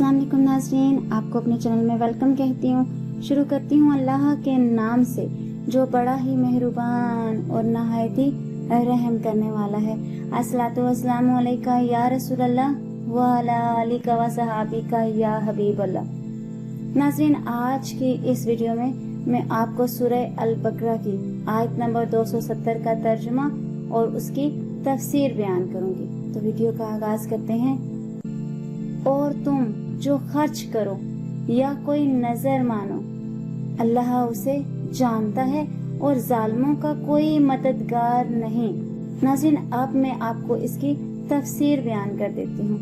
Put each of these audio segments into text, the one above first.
अस्सलाम वालेकुम नाज़रीन, आपको अपने चैनल में वेलकम कहती हूँ। शुरू करती हूँ अल्लाह के नाम से जो बड़ा ही मेहरबान और नहायत ही रहम करने वाला है। अस्सलातु वस्सलामु अलैका या रसूल अल्लाह व अला आलिका व सहाबिका या हबीब अल्लाह। नाज़रीन, आज की इस वीडियो में मैं आपको सूरह अल बकरा की आयत नंबर 270 का तर्जुमा और उसकी तफसीर बयान करूंगी। तो वीडियो का आगाज करते हैं। और तुम जो खर्च करो या कोई नजर मानो, अल्लाह उसे जानता है और जालिमों का कोई मददगार नहीं। नाज़रीन, अब मैं आपको इसकी तफसीर बयान कर देती हूँ।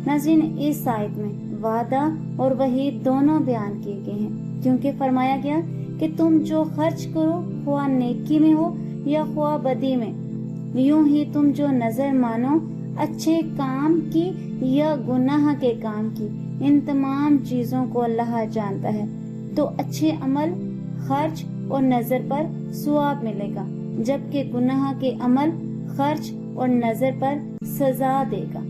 नाज़रीन, इस आयत में वादा और वहीद दोनों बयान किए गए हैं, क्योंकि फरमाया गया कि तुम जो खर्च करो ख्वाह नेकी में हो या ख्वाह बदी में, यूं ही तुम जो नजर मानो अच्छे काम की या गुनाह के काम की, इन तमाम चीजों को अल्लाह जानता है। तो अच्छे अमल, खर्च और नजर पर सवाब मिलेगा, जबकि गुनाह के अमल, खर्च और नजर पर सजा देगा।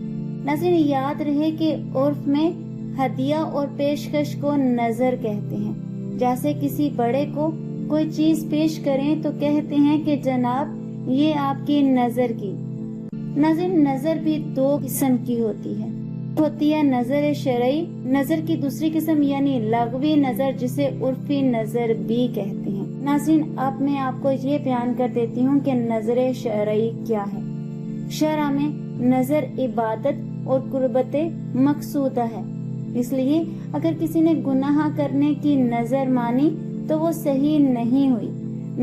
नाज़रीन, याद रहे कि उर्फ में हदिया और पेशकश को नजर कहते हैं। जैसे किसी बड़े को कोई चीज पेश करें तो कहते हैं कि जनाब ये आपकी नजर की। नाज़रीन, नजर भी दो किस्म की होती है नजर शरई, नजर की दूसरी किस्म यानी लगवी नजर, जिसे उर्फी नजर भी कहते हैं। नाज़रीन, अब मैं आपको ये बयान कर देती हूँ कि नजर शरई क्या है। शरअ में नजर इबादत और कुर्बत मकसूदा है, इसलिए अगर किसी ने गुनाह करने की नजर मानी तो वो सही नहीं हुई।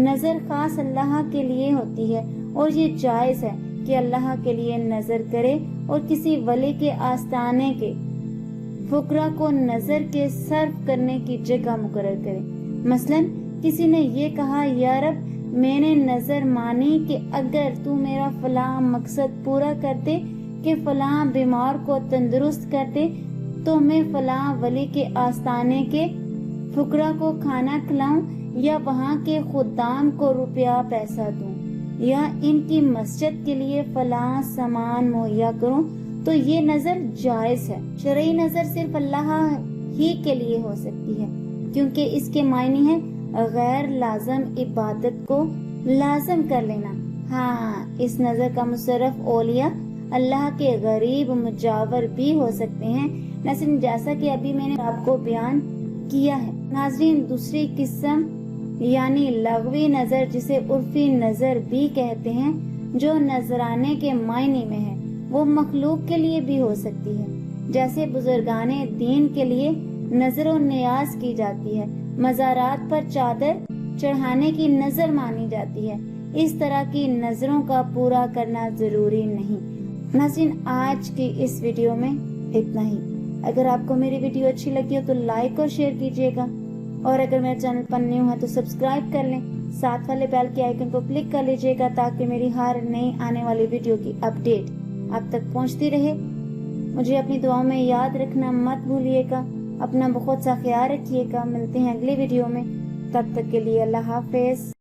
नजर खास अल्लाह के लिए होती है और ये जायज है कि अल्लाह के लिए नजर करे और किसी वली के आस्ताने के फुकरा को नजर के सर्व करने की जगह मुकर्रर करे। मसलन किसी ने ये कहा, या रब, मैंने नजर मानी कि अगर तू मेरा फलां मकसद पूरा कर दे कि फलां बीमार को तंदुरुस्त कर दे, तो मैं फलां वली के आस्ताने के फुकरा को खाना खिलाऊं या वहाँ के खुदाम को रुपया पैसा दूं या इनकी मस्जिद के लिए फलां सामान मुहैया करूं, तो ये नजर जायज है। शरई नजर सिर्फ अल्लाह ही के लिए हो सकती है, क्योंकि इसके मायने है गैर लाजम इबादत को लाजम कर लेना। हाँ, इस नजर का मुसर्रफ औलिया अल्लाह के गरीब मुजावर भी हो सकते हैं, लेकिन जैसा कि अभी मैंने आपको बयान किया है। नाज़रीन, दूसरी किस्म यानी लगवी नजर, जिसे उर्फी नजर भी कहते हैं, जो नजराने के मायने में है, वो मखलूक के लिए भी हो सकती है। जैसे बुजुर्गाने दीन के लिए नजर और नियाज की जाती है, मज़ारात पर चादर चढ़ाने की नजर मानी जाती है। इस तरह की नजरों का पूरा करना जरूरी नहीं। नाज़रीन, आज की इस वीडियो में इतना ही। अगर आपको मेरी वीडियो अच्छी लगी हो तो लाइक और शेयर कीजिएगा, और अगर मेरे चैनल पर न्यू है तो सब्सक्राइब कर लें। साथ वाले बेल के आइकन को क्लिक कर लीजिएगा ताकि मेरी हर नई आने वाली वीडियो की अपडेट आप तक पहुंचती रहे। मुझे अपनी दुआओं में याद रखना मत भूलिएगा। अपना बहुत सा ख्याल रखिएगा। मिलते हैं अगली वीडियो में, तब तक के लिए अल्लाह हाफिज।